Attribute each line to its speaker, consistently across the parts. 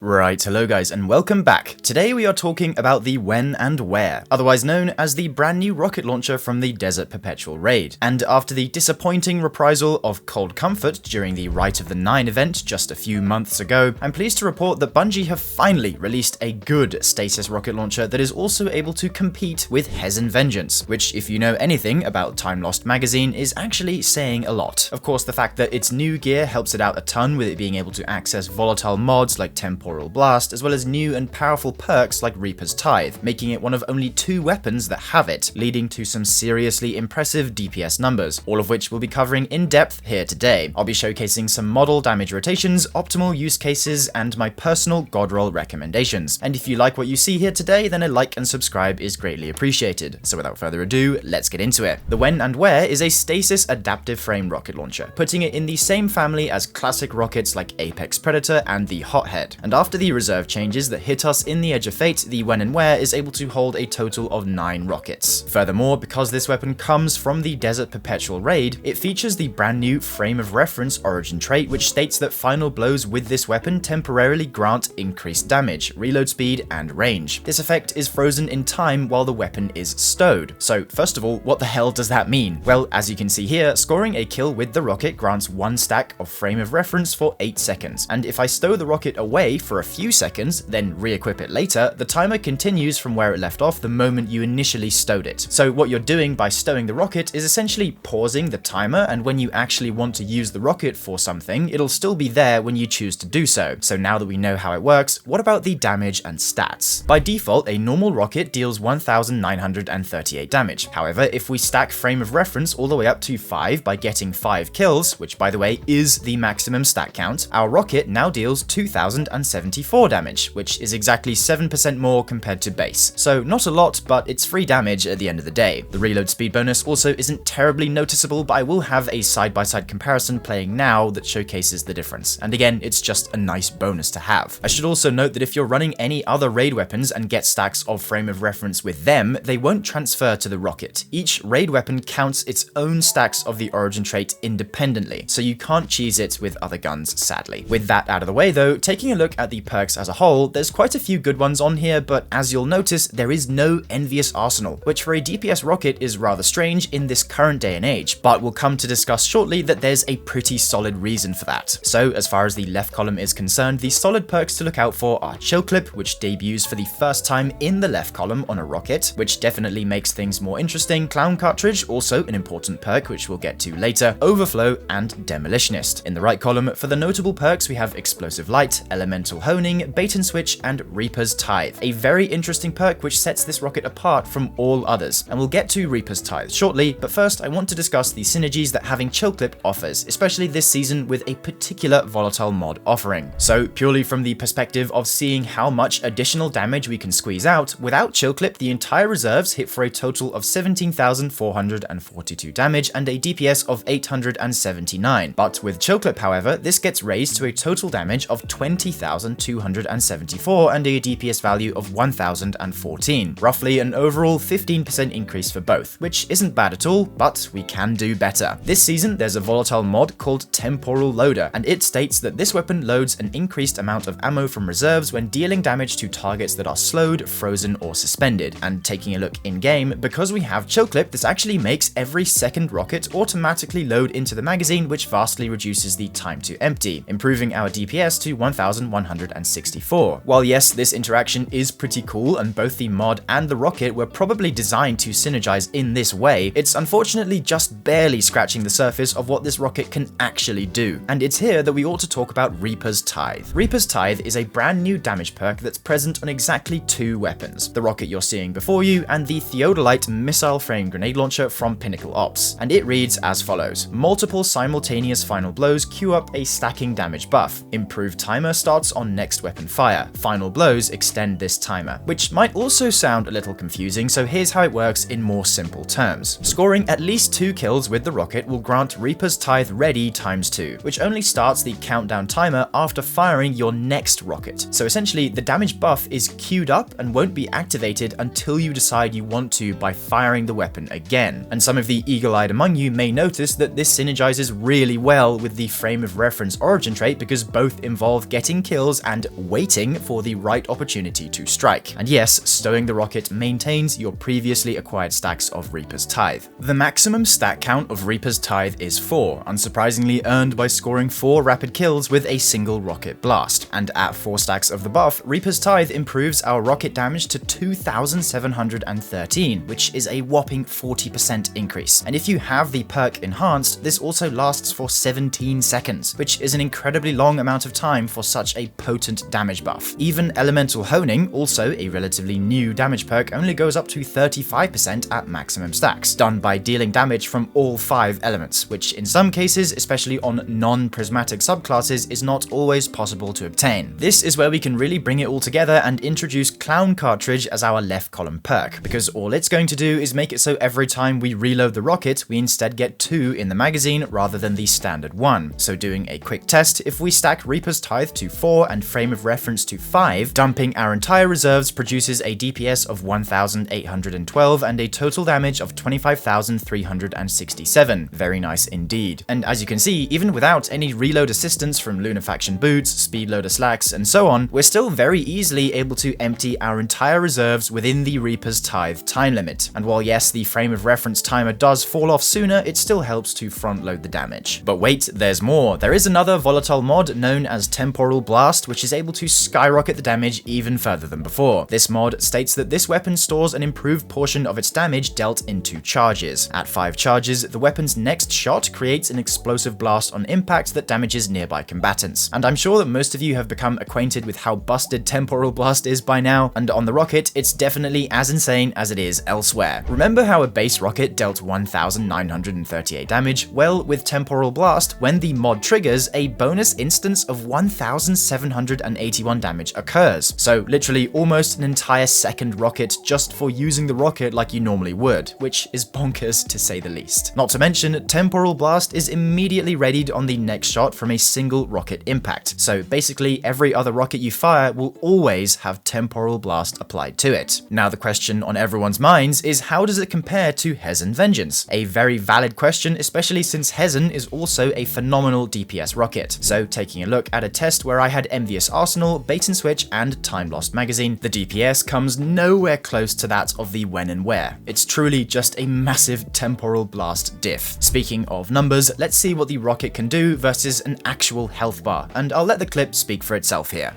Speaker 1: Right, hello guys and welcome back. Today we are talking about the when and where, otherwise known as the brand new rocket launcher from the Desert Perpetual Raid. And after the disappointing reprisal of Cold Comfort during the Rite of the Nine event just a few months ago, I'm pleased to report that Bungie have finally released a good Stasis rocket launcher that is also able to compete with Hezen Vengeance, which if you know anything about Timelost Magazine is actually saying a lot. Of course, the fact that its new gear helps it out a ton with it being able to access volatile mods like Temporal Blast, as well as new and powerful perks like Reaper's Tithe, making it one of only 2 weapons that have it, leading to some seriously impressive DPS numbers, all of which we'll be covering in depth here today. I'll be showcasing some model damage rotations, optimal use cases, and my personal god roll recommendations. And if you like what you see here today, then a like and subscribe is greatly appreciated. So without further ado, let's get into it. The when and where is a Stasis adaptive frame rocket launcher, putting it in the same family as classic rockets like Apex Predator and the Hothead. And after the reserve changes that hit us in the Edge of Fate, the when and where is able to hold a total of 9 rockets. Furthermore, because this weapon comes from the Desert Perpetual Raid, it features the brand new Frame of Reference origin trait, which states that final blows with this weapon temporarily grant increased damage, reload speed, and range. This effect is frozen in time while the weapon is stowed. So first of all, what the hell does that mean? Well, as you can see here, scoring a kill with the rocket grants 1 stack of Frame of Reference for 8 seconds, and if I stow the rocket away for a few seconds, then re-equip it later, the timer continues from where it left off the moment you initially stowed it. So what you're doing by stowing the rocket is essentially pausing the timer, and when you actually want to use the rocket for something, it'll still be there when you choose to do so. So now that we know how it works, what about the damage and stats? By default, a normal rocket deals 1,938 damage. However, if we stack Frame of Reference all the way up to 5 by getting 5 kills, which by the way is the maximum stat count, our rocket now deals 2,074 damage, which is exactly 7% more compared to base. So not a lot, but it's free damage at the end of the day. The reload speed bonus also isn't terribly noticeable, but I will have a side-by-side comparison playing now that showcases the difference. And again, it's just a nice bonus to have. I should also note that if you're running any other raid weapons and get stacks of Frame of Reference with them, they won't transfer to the rocket. Each raid weapon counts its own stacks of the origin trait independently, so you can't cheese it with other guns, sadly. With that out of the way though, taking a look at the perks as a whole, there's quite a few good ones on here, but as you'll notice, there is no envious arsenal, which for a DPS rocket is rather strange in this current day and age, but we'll come to discuss shortly that there's a pretty solid reason for that. So as far as the left column is concerned, the solid perks to look out for are Chill Clip, which debuts for the first time in the left column on a rocket, which definitely makes things more interesting, Clown Cartridge, also an important perk which we'll get to later, Overflow, and Demolitionist. In the right column, for the notable perks we have Explosive Light, Elemental Honing, Bait and Switch, and Reaper's Tithe, a very interesting perk which sets this rocket apart from all others, and we'll get to Reaper's Tithe shortly, but first I want to discuss the synergies that having Chill Clip offers, especially this season with a particular volatile mod offering. So purely from the perspective of seeing how much additional damage we can squeeze out, without Chill Clip the entire reserves hit for a total of 17,442 damage and a DPS of 879, but with Chill Clip however, this gets raised to a total damage of 20,274 and a DPS value of 1,014, roughly an overall 15% increase for both, which isn't bad at all, but we can do better. This season there's a volatile mod called Temporal Loader, and it states that this weapon loads an increased amount of ammo from reserves when dealing damage to targets that are slowed, frozen, or suspended. And taking a look in-game, because we have Chill Clip, this actually makes every second rocket automatically load into the magazine, which vastly reduces the time to empty, improving our DPS to 1,164. While yes, this interaction is pretty cool, and both the mod and the rocket were probably designed to synergize in this way, it's unfortunately just barely scratching the surface of what this rocket can actually do. And it's here that we ought to talk about Reaper's Tithe. Reaper's Tithe is a brand new damage perk that's present on exactly 2 weapons, the rocket you're seeing before you and the Theodolite missile frame grenade launcher from Pinnacle Ops, and it reads as follows: multiple simultaneous final blows queue up a stacking damage buff, improved timer starts on next weapon fire, final blows extend this timer, which might also sound a little confusing, so here's how it works in more simple terms. Scoring at least 2 kills with the rocket will grant Reaper's Tithe Ready ×2, which only starts the countdown timer after firing your next rocket. So essentially, the damage buff is queued up and won't be activated until you decide you want to by firing the weapon again. And some of the eagle-eyed among you may notice that this synergizes really well with the Frame of Reference origin trait because both involve getting kills kills and waiting for the right opportunity to strike. And yes, stowing the rocket maintains your previously acquired stacks of Reaper's Tithe. The maximum stack count of Reaper's Tithe is 4, unsurprisingly earned by scoring 4 rapid kills with a single rocket blast. And at 4 stacks of the buff, Reaper's Tithe improves our rocket damage to 2,713, which is a whopping 40% increase. And if you have the perk enhanced, this also lasts for 17 seconds, which is an incredibly long amount of time for such a potent damage buff. Even Elemental Honing, also a relatively new damage perk, only goes up to 35% at maximum stacks, done by dealing damage from all 5 elements, which in some cases, especially on non-prismatic subclasses, is not always possible to obtain. This is where we can really bring it all together and introduce Clown Cartridge as our left column perk, because all it's going to do is make it so every time we reload the rocket, we instead get 2 in the magazine rather than the standard 1. So doing a quick test, if we stack Reaper's Tithe to 4 and Frame of Reference to 5, dumping our entire reserves produces a DPS of 1,812 and a total damage of 25,367. Very nice indeed. And as you can see, even without any reload assistance from Lunafaction boots, speed loader slacks, and so on, we're still very easily able to empty our entire reserves within the Reaper's Tithe time limit. And while yes, the Frame of Reference timer does fall off sooner, it still helps to front load the damage. But wait, there's more. There is another volatile mod known as Temporal Blast, which is able to skyrocket the damage even further than before. This mod states that this weapon stores an improved portion of its damage dealt into charges. At 5 charges, the weapon's next shot creates an explosive blast on impact that damages nearby combatants. And I'm sure that most of you have become acquainted with how busted Temporal Blast is by now, and on the rocket, it's definitely as insane as it is elsewhere. Remember how a base rocket dealt 1,938 damage? Well, with Temporal Blast, when the mod triggers, a bonus instance of 1,781 damage occurs. So literally almost an entire second rocket just for using the rocket like you normally would, which is bonkers to say the least. Not to mention, Temporal Blast is immediately readied on the next shot from a single rocket impact. So basically every other rocket you fire will always have Temporal Blast applied to it. Now the question on everyone's minds is, how does it compare to Hezen Vengeance? A very valid question, especially since Hezen is also a phenomenal DPS rocket. So taking a look at a test where I had Envious Arsenal, Bait and Switch, and Timelost Magazine, the DPS comes nowhere close to that of the when and where. It's truly just a massive Temporal Blast diff. Speaking of numbers, let's see what the rocket can do versus an actual health bar, and I'll let the clip speak for itself here.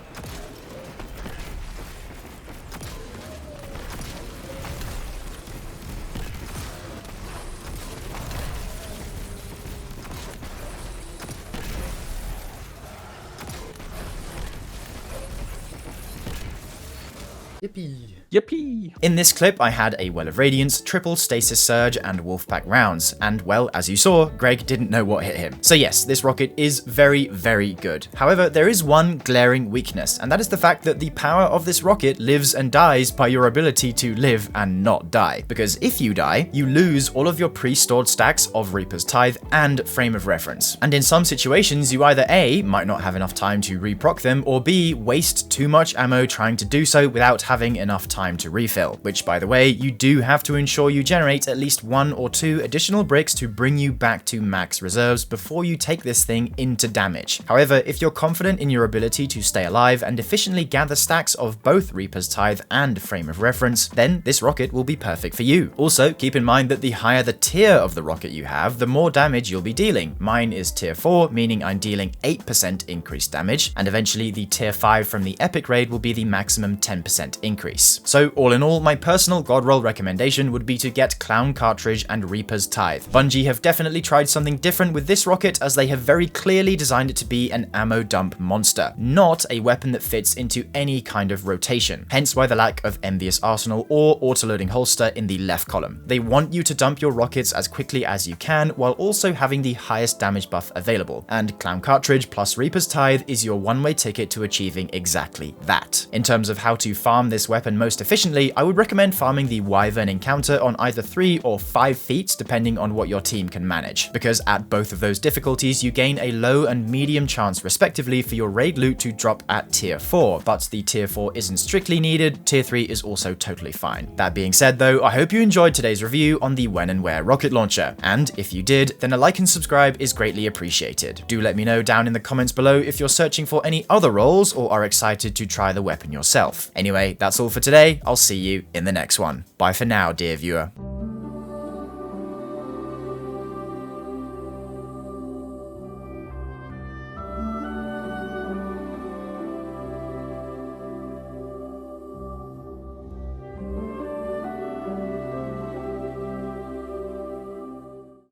Speaker 1: Yippee.
Speaker 2: Yippee!
Speaker 1: In this clip, I had a Well of Radiance, triple Stasis Surge, and Wolfpack rounds, and well, as you saw, Greg didn't know what hit him. So yes, this rocket is very, very good. However, there is one glaring weakness, and that is the fact that the power of this rocket lives and dies by your ability to live and not die. Because if you die, you lose all of your pre-stored stacks of Reaper's Tithe and Frame of Reference. And in some situations, you either A, might not have enough time to reproc them, or B, waste too much ammo trying to do so without having enough time to refill, which by the way, you do have to ensure you generate at least 1 or 2 additional bricks to bring you back to max reserves before you take this thing into damage. However, if you're confident in your ability to stay alive and efficiently gather stacks of both Reaper's Tithe and Frame of Reference, then this rocket will be perfect for you. Also, keep in mind that the higher the tier of the rocket you have, the more damage you'll be dealing. Mine is tier 4, meaning I'm dealing 8% increased damage, and eventually the tier 5 from the epic raid will be the maximum 10% increase. So all in all, my personal god roll recommendation would be to get Clown Cartridge and Reaper's Tithe. Bungie have definitely tried something different with this rocket, as they have very clearly designed it to be an ammo dump monster, not a weapon that fits into any kind of rotation. Hence why the lack of Envious Arsenal or autoloading holster in the left column. They want you to dump your rockets as quickly as you can, while also having the highest damage buff available, and Clown Cartridge plus Reaper's Tithe is your one-way ticket to achieving exactly that. In terms of how to farm this weapon most efficiently, I would recommend farming the Wyvern encounter on either 3 or 5 feet depending on what your team can manage, because at both of those difficulties you gain a low and medium chance respectively for your raid loot to drop at tier 4, but the tier 4 isn't strictly needed, tier 3 is also totally fine. That being said though, I hope you enjoyed today's review on the When and Where rocket launcher, and if you did, then a like and subscribe is greatly appreciated. Do let me know down in the comments below if you're searching for any other roles or are excited to try the weapon yourself. Anyway, that's all for today, I'll see you in the next one. Bye for now, dear viewer.